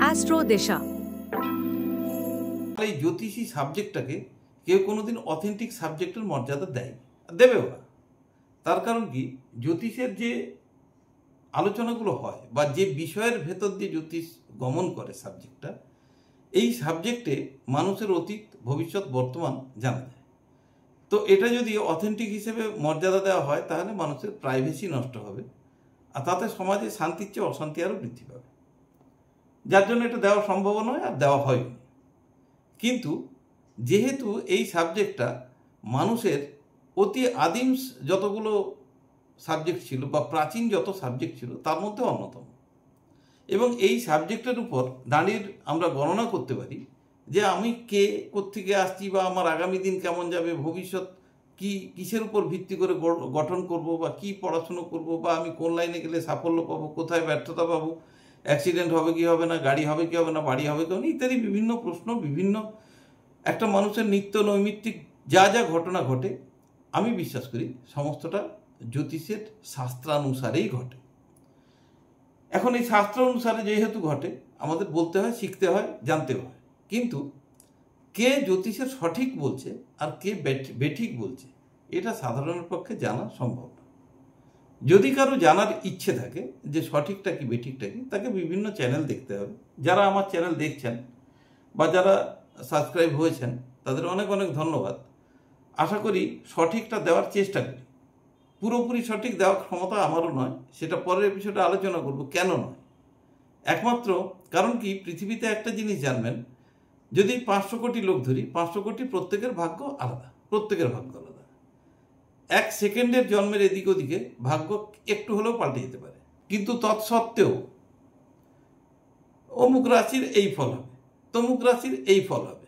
Astro দিশা। এই জ্যোতিষী সাবজেক্টটাকে কেউ কোনোদিন অথেন্টিক সাবজেক্টের মর্যাদা দেবেও না। তার কারণ কি, জ্যোতিষের যে আলোচনাগুলো হয় বা যে বিষয়ের ভেতর দিয়ে জ্যোতিষ গমন করে সাবজেক্টটা, এই সাবজেক্টে মানুষের অতীত, ভবিষ্যৎ, বর্তমান জানা যায়। তো এটা যদি অথেন্টিক হিসেবে মর্যাদা দেওয়া হয় তাহলে মানুষের প্রাইভেসি নষ্ট হবে, আর তাতে সমাজে শান্তির চেয়ে অশান্তি আরও বৃদ্ধি পাবে। যার জন্য এটা দেওয়া সম্ভব নয় আর দেওয়া হয়নি। কিন্তু যেহেতু এই সাবজেক্টটা মানুষের অতি আদিম যতগুলো সাবজেক্ট ছিল বা প্রাচীন যত সাবজেক্ট ছিল তার মধ্যে অন্যতম, এবং এই সাবজেক্টের উপর দাঁড়িয়ে আমরা গণনা করতে পারি যে আমি কে, কোত্থেকে আসছি, বা আমার আগামী দিন কেমন যাবে, ভবিষ্যৎ কি, কিসের উপর ভিত্তি করে গঠন করব, বা কি পড়াশুনো করব, বা আমি কোন লাইনে গেলে সাফল্য পাবো, কোথায় ব্যর্থতা পাবো, অ্যাক্সিডেন্ট হবে কি হবে না, গাড়ি হবে কি হবে না, বাড়ি হবে কি হবে না, ইত্যাদি বিভিন্ন প্রশ্ন, বিভিন্ন একটা মানুষের নিত্য নৈমিত্তিক যা যা ঘটনা ঘটে, আমি বিশ্বাস করি সমস্তটা জ্যোতিষের শাস্ত্রানুসারেই ঘটে। এখন এই শাস্ত্র অনুসারে যেহেতু ঘটে, আমাদের বলতে হয়, শিখতে হয়, জানতে হয়। কিন্তু কে জ্যোতিষের সঠিক বলছে আর কে বেঠিক বলছে, এটা সাধারণের পক্ষে জানা সম্ভব না। যদি কারো জানার ইচ্ছে থাকে যে সঠিকটা কি বেঠিকটা কি, তাকে বিভিন্ন চ্যানেল দেখতে হবে। যারা আমার চ্যানেল দেখছেন বা যারা সাবস্ক্রাইব হয়েছেন তাদের অনেক অনেক ধন্যবাদ। আশা করি সঠিকটা দেওয়ার চেষ্টা করি। পুরোপুরি সঠিক দেওয়ার ক্ষমতা আমারও নয়, সেটা পরের এপিসোডে আলোচনা করব কেন নয়। একমাত্র কারণ কি, পৃথিবীতে একটা জিনিস জানবেন, যদি 500 কোটি লোক ধরি, 500 কোটি প্রত্যেকের ভাগ্য আলাদা, প্রত্যেকের ভাগ্য আলাদা। 1 সেকেন্ডের জন্মের এদিক ওদিকে ভাগ্য একটু হলেও পাল্টে যেতে পারে। কিন্তু তৎসত্ত্বেও অমুক রাশির এই ফল হবে, তমুক রাশির এই ফল হবে,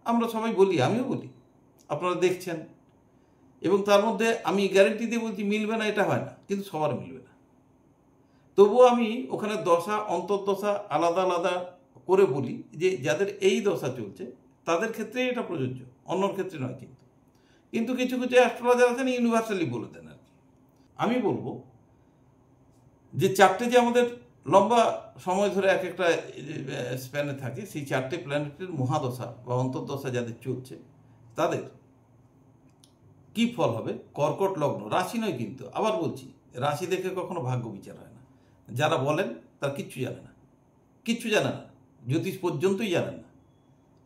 আমরা সবাই বলি, আমিও বলি, আপনারা দেখছেন। এবং তার মধ্যে আমি গ্যারেন্টি দিয়ে বলছি মিলবে না, এটা হয় না, কিন্তু সবার মিলবে না। তবুও আমি ওখানে দশা, অন্তর্দশা আলাদা আলাদা করে বলি যে যাদের এই দশা চলছে তাদের ক্ষেত্রে এটা প্রযোজ্য, অন্যর ক্ষেত্রে নয়। কিন্তু কিছু কিছু অ্যাস্ট্রোলজার আছেন ইউনিভার্সালি বলে দেন আর কি। আমি বলবো যে 4টে যে আমাদের লম্বা সময় ধরে এক একটা স্প্যানে থাকে, সেই 4টে প্ল্যানেটের মহাদশা বা অন্তর্দশা যাদের চলছে তাদের কি ফল হবে, কর্কট লগ্ন, রাশি নয়। কিন্তু আবার বলছি, রাশি দেখে কখনো ভাগ্য বিচার হয় না। যারা বলেন তারা কিচ্ছু জানে না, কিচ্ছু জানে না, জ্যোতিষ পর্যন্তই জানেন না।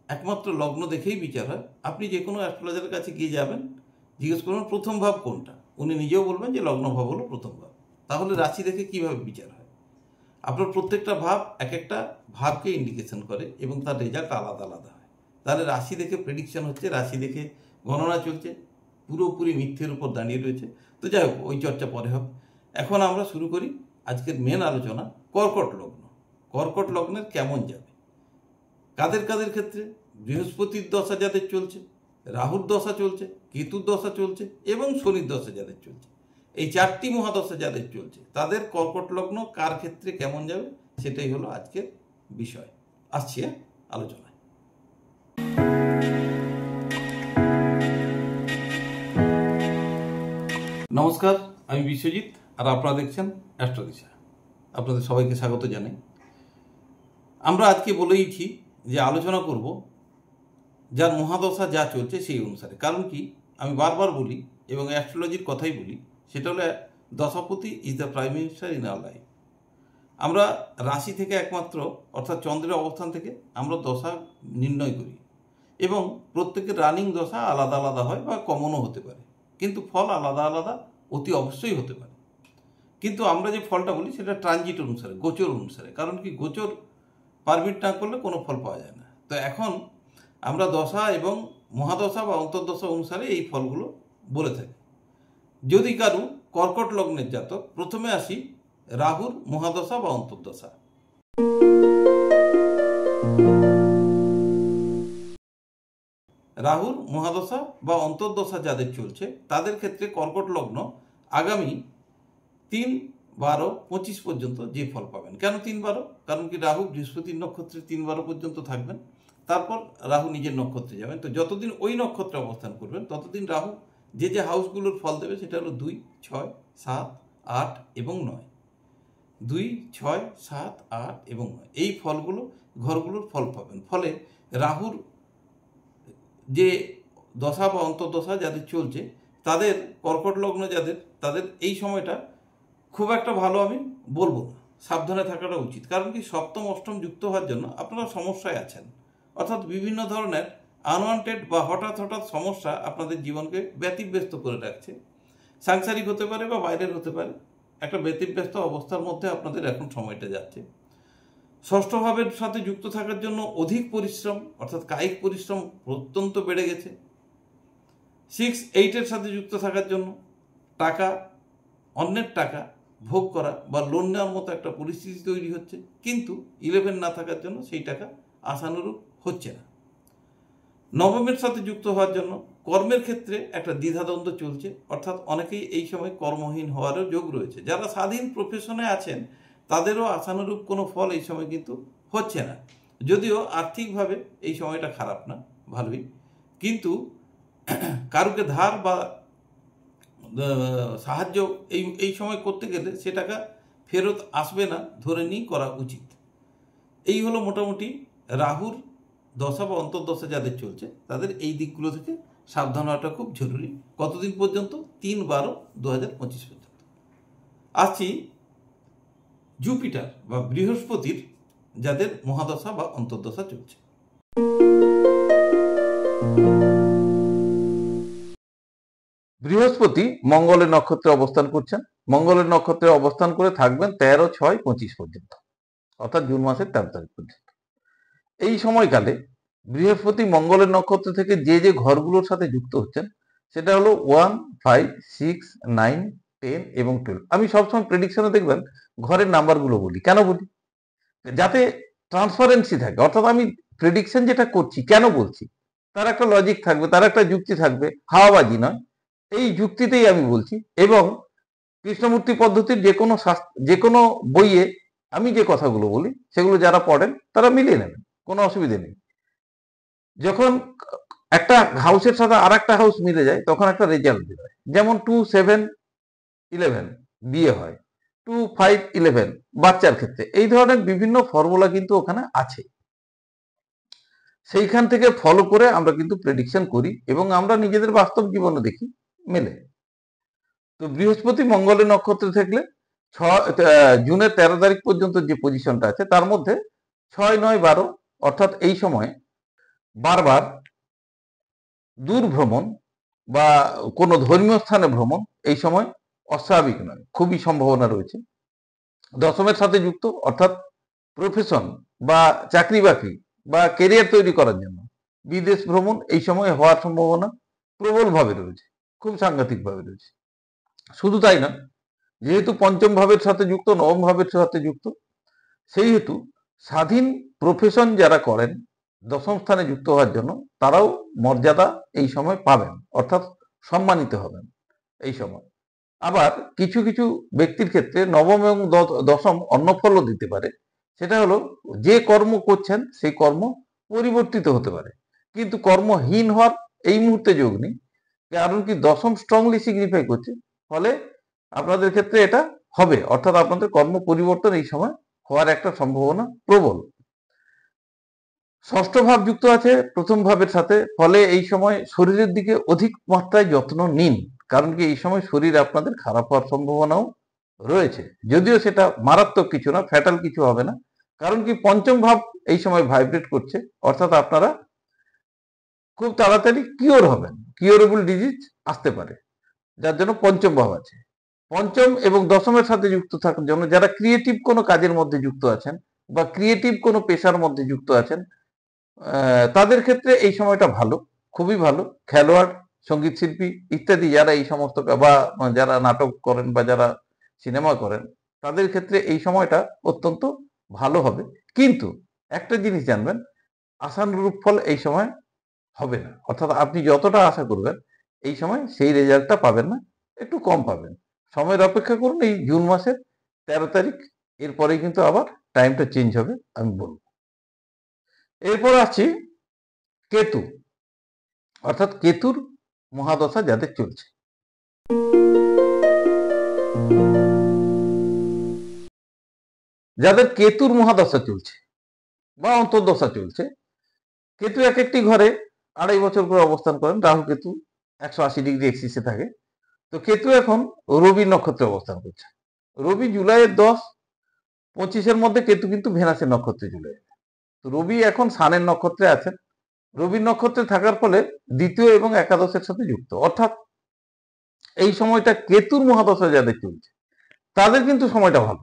একমাত্র লগ্ন দেখেই বিচার হয়। আপনি যে কোনো অ্যাস্ট্রোলজারের কাছে গিয়ে যাবেন, জিজ্ঞেস করবেন প্রথম ভাব কোনটা, উনি নিজেও বলবেন যে লগ্ন ভাব হলো প্রথম ভাব। তাহলে রাশি দেখে কিভাবে বিচার হয়? আপনার প্রত্যেকটা ভাব এক একটা ভাবকে ইন্ডিকেশন করে এবং তার রেজাল্ট আলাদা আলাদা হয়। তাহলে রাশি দেখে প্রেডিকশন হচ্ছে, রাশি দেখে গণনা চলছে, পুরোপুরি মিথ্যের উপর দাঁড়িয়ে রয়েছে। তো যাই হোক, ওই চর্চা পরে হবে। এখন আমরা শুরু করি আজকের মেন আলোচনা, কর্কট লগ্ন। কর্কট লগ্নের কেমন যাবে, কাদের কাদের ক্ষেত্রে? বৃহস্পতির দশা যাদের চলছে, রাহুর দশা চলছে, কেতুর দশা চলছে এবং শনির দশা যাদের চলছে, এই 4টি মহাদশা যাদের চলছে, তাদের কর্কট লগ্ন কার ক্ষেত্রে কেমন যাবে, সেটাই হলো আজকের বিষয়। আসছি আলোচনায়। নমস্কার, আমি বিশ্বজিৎ, আর আপনারা দেখছেন অ্যাস্ট্রো দিশা। আপনাদের সবাইকে স্বাগত জানাই। আমরা আজকে বলেইছি যে আলোচনা করব যার মহাদশা যা চলছে সেই অনুসারে। কারণ কি, আমি বারবার বলি এবং অ্যাস্ট্রোলজির কথাই বলি, সেটা হলো দশাপতি is the prime minister in our life. আমরা রাশি থেকে একমাত্র, অর্থাৎ চন্দ্রের অবস্থান থেকে আমরা দশা নির্ণয় করি, এবং প্রত্যেকের রানিং দশা আলাদা আলাদা হয় বা কমনও হতে পারে, কিন্তু ফল আলাদা আলাদা অতি অবশ্যই হতে পারে। কিন্তু আমরা যে ফলটা বলি সেটা ট্রানজিট অনুসারে, গোচর অনুসারে। কারণ কি, গোচর পারমিট না করলে কোনো ফল পাওয়া যায় না। তো এখন আমরা দশা এবং মহাদশা বা অন্তর্দশা অনুসারে এই ফলগুলো বলে থাকি। যদি কারু কর্কট লগ্নের জাতক, প্রথমে আসি রাহুর মহাদশা বা অন্তর্দশা। রাহুর মহাদশা বা অন্তর্দশা যাদের চলছে তাদের ক্ষেত্রে কর্কট লগ্ন আগামী 3-12-25 পর্যন্ত যে ফল পাবেন। কেন 3-12? কারণ কি, রাহু বৃহস্পতির নক্ষত্রে 3-12 পর্যন্ত থাকবেন, তারপর রাহু নিজের নক্ষত্রে যাবেন। তো যতদিন ওই নক্ষত্রে অবস্থান করবেন ততদিন রাহু যে যে হাউসগুলোর ফল দেবে সেটা হলো 2, 6, 7, 8 এবং 9। 2, 6, 7, 8 এবং 9 এই ফলগুলো ঘরগুলোর ফল পাবেন। ফলে রাহুর যে দশা বা অন্তর্দশা যাদের চলছে তাদের, কর্কট লগ্ন যাদের, তাদের এই সময়টা খুব একটা ভালো আমি বলবো না, সাবধানে থাকাটা উচিত। কারণ কি, সপ্তম অষ্টম যুক্ত হওয়ার জন্য আপনারা সমস্যায় আছেন, অর্থাৎ বিভিন্ন ধরনের আনওয়ান্টেড বা হঠাৎ হঠাৎ সমস্যা আপনাদের জীবনকে ব্যতিব্যস্ত করে রাখছে। সাংসারিক হতে পারে বা বাইরের হতে পারে, একটা ব্যতিব্যস্ত অবস্থার মধ্যে আপনাদের এখন সময়টা যাচ্ছে। ষষ্ঠ ভাবের সাথে যুক্ত থাকার জন্য অধিক পরিশ্রম, অর্থাৎ কায়িক পরিশ্রম অত্যন্ত বেড়ে গেছে। 6, 8-এর সাথে যুক্ত থাকার জন্য টাকা, অন্যের টাকা ভোগ করা বা লোন নেওয়ার মতো একটা পরিস্থিতি তৈরি হচ্ছে, কিন্তু 11 না থাকার জন্য সেই টাকা আশানুরূপ হচ্ছে না। নবমের সাথে যুক্ত হওয়ার জন্য কর্মের ক্ষেত্রে একটা দ্বিধাদ্বন্দ্ব চলছে, অর্থাৎ অনেকেই এই সময় কর্মহীন হওয়ারও যোগ রয়েছে। যারা স্বাধীন প্রফেশনে আছেন তাদেরও আশানুরূপ কোনো ফল এই সময় কিন্তু হচ্ছে না, যদিও আর্থিকভাবে এই সময়টা খারাপ না, ভালোই, কিন্তু কারুকে ধার বা সাহায্য এই সময় করতে গেলে সে টাকা ফেরত আসবে না ধরে নিয়েই করা উচিত। এই হলো মোটামুটি রাহুর দশা বা অন্তর্দশা যাদের চলছে তাদের এই দিকগুলো থেকে সাবধান হওয়াটা খুব জরুরি। কতদিন পর্যন্ত? 3/12/2025 পর্যন্ত। আসছি জুপিটার বা বৃহস্পতির যাদের মহাদশা বা অন্তর্দশা চলছে। বৃহস্পতি মঙ্গলের নক্ষত্রে অবস্থান করছেন। মঙ্গলের নক্ষত্রে অবস্থান করে থাকবেন 13/6/25 পর্যন্ত, অর্থাৎ জুন মাসের 13 তারিখ পর্যন্ত। এই সময়কালে বৃহস্পতি মঙ্গলের নক্ষত্র থেকে যে যে ঘরগুলোর সাথে যুক্ত হচ্ছেন সেটা হলো 1, 5, 6, 9, 10 এবং 12। আমি সবসময় প্রেডিকশনে দেখবেন ঘরের নাম্বারগুলো বলি, কেন বলি? যাতে ট্রান্সপারেন্সি থাকে, অর্থাৎ আমি প্রেডিকশন যেটা করছি কেন বলছি তার একটা লজিক থাকবে, তার একটা যুক্তি থাকবে, হাওয়াবাজি নয়। এই যুক্তিতেই আমি বলছি। এবং কৃষ্ণমূর্তি পদ্ধতির যে কোনো বইয়ে আমি যে কথাগুলো বলি সেগুলো যারা পড়েন তারা মিলিয়ে নেবেন, কোনো অসুবিধে নেই। যখন একটা হাউসের সাথে আর একটা হাউস মিলে যায় তখন একটা রেজাল্ট বের হয়। যেমন 2, 7, 11 বিয়ে হয়, 2, 5, 11 বাচ্চার ক্ষেত্রে। এই ধরনের বিভিন্ন ফর্মুলা কিন্তু ওখানে আছে, সেইখান থেকে ফলো করে আমরা কিন্তু প্রেডিকশন করি এবং আমরা নিজেদের বাস্তব জীবনে দেখি মেলে। তো বৃহস্পতি মঙ্গলের নক্ষত্রে থাকলে জুনের 13 তারিখ পর্যন্ত যে পজিশনটা আছে তার মধ্যে 6, 9, 12 অর্থাৎ এই সময়ে বারবার দূর ভ্রমণ বা কোনো ধর্মীয় স্থানে ভ্রমণ এই সময় অস্বাভাবিক নয়, খুবই সম্ভাবনা রয়েছে। দশমের সাথে যুক্ত, অর্থাৎ প্রফেশন বা চাকরি বাকরি বা কেরিয়ার তৈরি করার জন্য বিদেশ ভ্রমণ এই সময় হওয়ার সম্ভাবনা প্রবলভাবে রয়েছে, খুব সাংঘাতিকভাবে রয়েছে। শুধু তাই না, যেহেতু পঞ্চম ভাবের সাথে যুক্ত, নবম ভাবের সাথে যুক্ত, সেই হেতু স্বাধীন প্রফেশন যারা করেন দশম স্থানে যুক্ত হওয়ার জন্য তারাও মর্যাদা এই সময় পাবেন, অর্থাৎ সম্মানিত হবেন এই সময়। আবার কিছু কিছু ব্যক্তির ক্ষেত্রে নবম এবং দশম অন্য ফলও দিতে পারে। সেটা হলো যে কর্ম করছেন সেই কর্ম পরিবর্তিত হতে পারে, কিন্তু কর্মহীন হওয়ার এই মুহূর্তে যোগ নেই, কারণ কি দশম স্ট্রংলি সিগনিফাই করছে। ফলে আপনাদের ক্ষেত্রে এটা হবে, অর্থাৎ আপনাদের কর্ম পরিবর্তন এই সময় হওয়ার একটা সম্ভাবনা প্রবল। ষষ্ঠ ভাব যুক্ত আছে প্রথম ভাবের সাথে, ফলে এই সময় শরীরের দিকে অধিক মাত্রায় যত্ন নিন, কারণ কি এই সময় শরীর আপনাদের খারাপ হওয়ার সম্ভাবনাও রয়েছে, যদিও সেটা মারাত্মক কিছু না, ফ্যাটাল কিছু হবে না। কারণ কি পঞ্চম ভাব এই সময় ভাইব্রেট করছে, অর্থাৎ আপনারা খুব তাড়াতাড়ি কিওর হবেন, কিওরেবল ডিজিজ আসতে পারে, যার জন্য পঞ্চম ভাব আছে। পঞ্চম এবং দশমের সাথে যুক্ত থাকার জন্য যারা ক্রিয়েটিভ কোনো কাজের মধ্যে যুক্ত আছেন বা ক্রিয়েটিভ কোনো পেশার মধ্যে যুক্ত আছেন তাদের ক্ষেত্রে এই সময়টা ভালো, খুবই ভালো। খেলোয়াড়, সঙ্গীত শিল্পী ইত্যাদি যারা এই সমস্ত বা যারা নাটক করেন বা যারা সিনেমা করেন তাদের ক্ষেত্রে এই সময়টা অত্যন্ত ভালো হবে। কিন্তু একটা জিনিস জানবেন, আশানুরূপ ফল এই সময় হবে না, অর্থাৎ আপনি যতটা আশা করবেন এই সময় সেই রেজাল্টটা পাবেন না, একটু কম পাবেন। সময়ের অপেক্ষা করুন, এই জুন মাসের 13 তারিখ, এরপরেই কিন্তু আবার টাইমটা চেঞ্জ হবে আমি বলবো। এরপর আসছি কেতু, অর্থাৎ কেতুর মহাদশা যাদের চলছে। যাদের কেতুর মহাদশা চলছে বা অন্তর্দশা চলছে, কেতু এক একটি ঘরে 2.5 বছর করে অবস্থান করেন, রাহু কেতু 180 ডিগ্রি এক্সিসে থাকে। তো কেতু এখন রবি নক্ষত্রে অবস্থান করছে। রবি জুলাইয়ের 10-25-এর মধ্যে কেতু কিন্তু ভেনাসের নক্ষত্রে চলে যাবে। তো রবি এখন সানের নক্ষত্রে আছেন। রবি নক্ষত্রে থাকার ফলে দ্বিতীয় এবং একাদশের সাথে যুক্ত, অর্থাৎ এই সময়টা কেতুর মহাদশা যাদের চলছে তাদের কিন্তু সময়টা ভালো,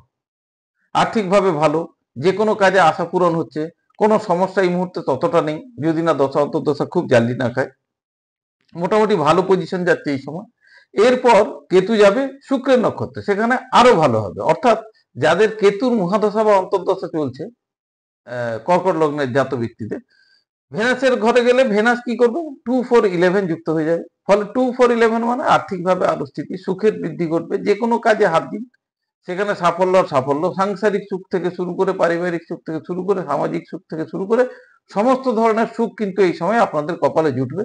আর্থিকভাবে ভালো, যে কোনো কাজে আশা পূরণ হচ্ছে, কোনো সমস্যা এই মুহূর্তে ততটা নেই, যদি না দশা অন্তর্দশা খুব জ্বালি না খায়। মোটামুটি ভালো পজিশন যাচ্ছে এই সময়। এরপর কেতু যাবে শুক্রের নক্ষত্রে, সেখানে আরো ভালো হবে। অর্থাৎ যাদের কেতুর মহাদশা বা অন্তর্দশা চলছে, কর্কট লগ্নের জাত ব্যক্তিদের, ভেনাসের ঘরে গেলে ভেনাস কি করবে, 2-4-11 যুক্ত হয়ে যাবে। ফলে 2-4-11 মানে আর্থিকভাবে আরো স্থিতি, সুখের বৃদ্ধি ঘটবে। যে কোনো কাজে হাত দিন, সেখানে সাফল্য আর সাফল্য, সাংসারিক সুখ থেকে শুরু করে, পারিবারিক সুখ থেকে শুরু করে, সামাজিক সুখ থেকে শুরু করে সমস্ত ধরনের সুখ কিন্তু এই সময় আপনাদের কপালে জুটবে।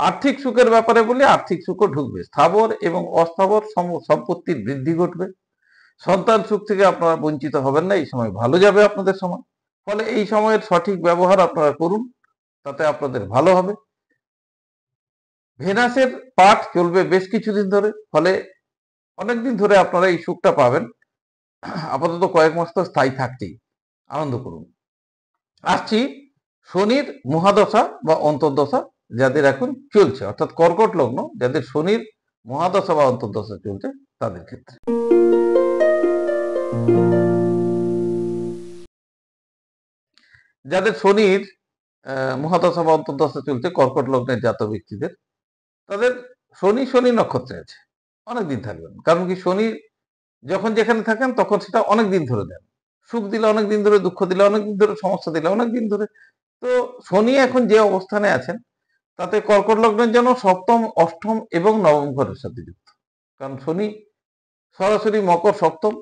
আর্থিক সুখের ব্যাপারে বলি, আর্থিক সুখও ঢুকবে। স্থাবর এবং অস্থাবর সম্পত্তির বৃদ্ধি ঘটবে। সন্তান সুখ থেকে আপনারা বঞ্চিত হবেন না, এই সময় ভালো যাবে আপনাদের সময়। ফলে এই সময়ের সঠিক ব্যবহার আপনারা করুন, তাতে আপনাদের ভালো হবে। ভেনাসের পাঠ চলবে বেশ কিছুদিন ধরে, ফলে অনেকদিন ধরে আপনারা এই সুখটা পাবেন। আপাতত কয়েক মাস তো স্থায়ী থাকতেই, আনন্দ করুন। আসছি শনির মহাদশা বা অন্তর্দশা যাদের এখন চলছে, অর্থাৎ কর্কট লগ্ন যাদের শনির মহাদশা বা অন্তর্দশা চলছে তাদের ক্ষেত্রে। যাদের শনির মহাদশা বা অন্তর্দশা চলছে কর্কট লগ্নের জাত ব্যক্তিদের, তাদের শনি নক্ষত্রে আছে, অনেকদিন থাকবেন। কারণ কি, শনি যখন যেখানে থাকেন তখন সেটা অনেকদিন ধরে দেন। সুখ দিলে অনেকদিন ধরে, দুঃখ দিলে অনেকদিন ধরে, সমস্যা দিলে অনেকদিন ধরে। তো শনি এখন যে অবস্থানে আছেন তাতে কর্কট লগ্নের জন্য সপ্তম, অষ্টম এবং নবম ঘরের সাথে যুক্ত। কারণ শনি সরাসরি মকর সপ্তম,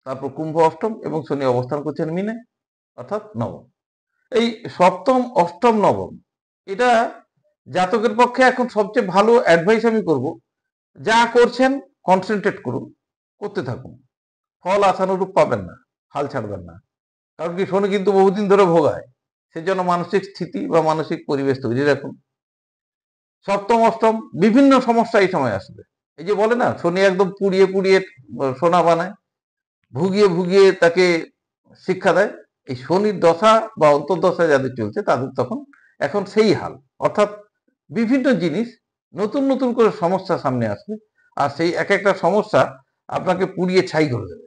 তারপর কুম্ভ অষ্টম, এবং শনি অবস্থান করছেন মিনে, অর্থাৎ নবম। এই সপ্তম, অষ্টম, নবম, এটা জাতকের পক্ষে এখন সবচেয়ে ভালো অ্যাডভাইস আমি করব, যা করছেন কনসেন্ট্রেট করুন, করতে থাকুন। ফল আশানুরূপ পাবেন না, হাল ছাড়বেন না। কারণ কি, শনি কিন্তু বহুদিন ধরে ভোগায়, সেজন্য মানসিক স্থিতি বা মানসিক পরিবেশ তৈরি রাখুন। সপ্তম, অষ্টম বিভিন্ন সমস্যা এই সময় আসবে। এই যে বলে না, শনি একদম পুড়িয়ে পুড়িয়ে সোনা বানায়, ভুগিয়ে ভুগিয়ে তাকে শিক্ষা দেয়। এই শনির দশা বা অন্তর্দশা যাদের চলছে তাদের তখন এখন সেই হাল। অর্থাৎ বিভিন্ন জিনিস নতুন নতুন করে সমস্যা সামনে আসবে, আর সেই এক একটা সমস্যা আপনাকে পুড়িয়ে ছাই করে দেবে,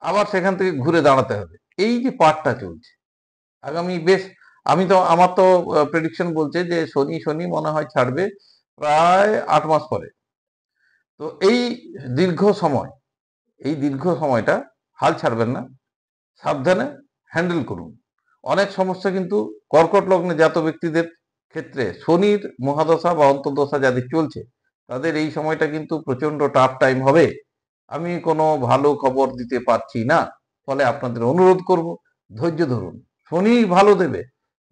আবার সেখান থেকে ঘুরে দাঁড়াতে হবে। এই যে পাঠটা চলছে আগামী বেশ, আমার তো প্রেডিকশন বলছে যে শনি মনে হয় ছাড়বে প্রায় 8 মাস পরে। তো এই দীর্ঘ সময়টা হাল ছাড়বেন না, সাবধানে হ্যান্ডেল করুন। অনেক সমস্যা কিন্তু কর্কট লগ্নে জাত ব্যক্তিদের ক্ষেত্রে, শনির মহাদশা বা অন্তর্দশা যাদের চলছে তাদের এই সময়টা কিন্তু প্রচন্ড টাফ টাইম হবে। আমি কোনো ভালো খবর দিতে পারছি না, ফলে আপনাদের অনুরোধ করব, ধৈর্য ধরুন। শনি ভালো দেবে,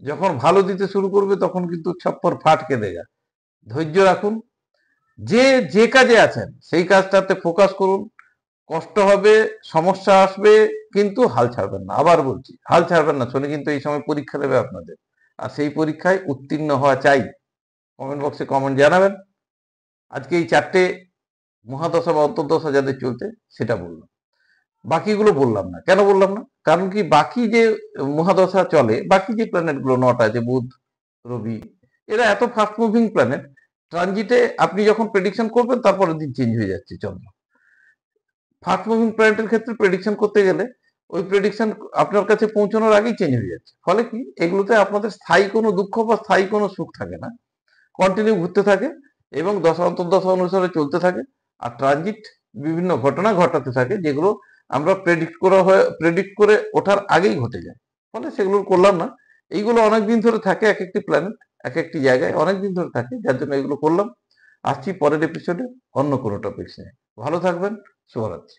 যখন ভালো দিতে শুরু করবে তখন কিন্তু ছপ্পর ফাটকে দেগা। ধৈর্য রাখুন, যে কাজে আছেন সেই কাজটাতে ফোকাস করুন। কষ্ট হবে, সমস্যা আসবে, কিন্তু হাল ছাড়বেন না। আবার বলছি, হাল ছাড়বেন না। শনি কিন্তু এই সময় পরীক্ষা নেবে আপনাদের, আর সেই পরীক্ষায় উত্তীর্ণ হওয়া চাই। কমেন্ট বক্সে কমেন্ট জানাবেন। আজকে এই 4টে মহাদশা বা অন্তর্দশা যাদের চলতে সেটা বললাম, বাকিগুলো বললাম না। কেন বললাম না? কারণ কি, বাকি যে মহাদশা চলে, বাকি যে প্ল্যানেট গুলো 9টা আছে, বুধ, রবি, এরা এত ফাস্ট মুভিং প্ল্যানেট, ট্রানজিটে আপনি যখন প্রেডিকশন করবেন তারপরের দিন চেঞ্জ হয়ে যাচ্ছে চন্দ্র। ফাস্ট মুভিং প্ল্যানেটের ক্ষেত্রে প্রেডিকশন করতে গেলে ওই প্রেডিকশন আপনার কাছে পৌঁছানোর আগেই চেঞ্জ হয়ে যাচ্ছে। ফলে কি, এগুলোতে আপনাদের স্থায়ী কোনো দুঃখ বা স্থায়ী কোনো সুখ থাকে না, কন্টিনিউ ঘুরতে থাকে এবং দশা অন্তর্দশা অনুসারে চলতে থাকে। আর ট্রানজিট বিভিন্ন ঘটনা ঘটাতে থাকে, যেগুলো আমরা প্রেডিক্ট করে ওঠার আগেই ঘটে যায়। ফলে সেগুলো করলাম না। এইগুলো অনেকদিন ধরে থাকে, এক একটি প্ল্যানেট এক একটি জায়গায় অনেকদিন ধরে থাকে, যার জন্য এগুলো করলাম। আসছি পরের এপিসোডে অন্য কোনো টপিক নিয়ে। ভালো থাকবেন, শুভরাত্রি।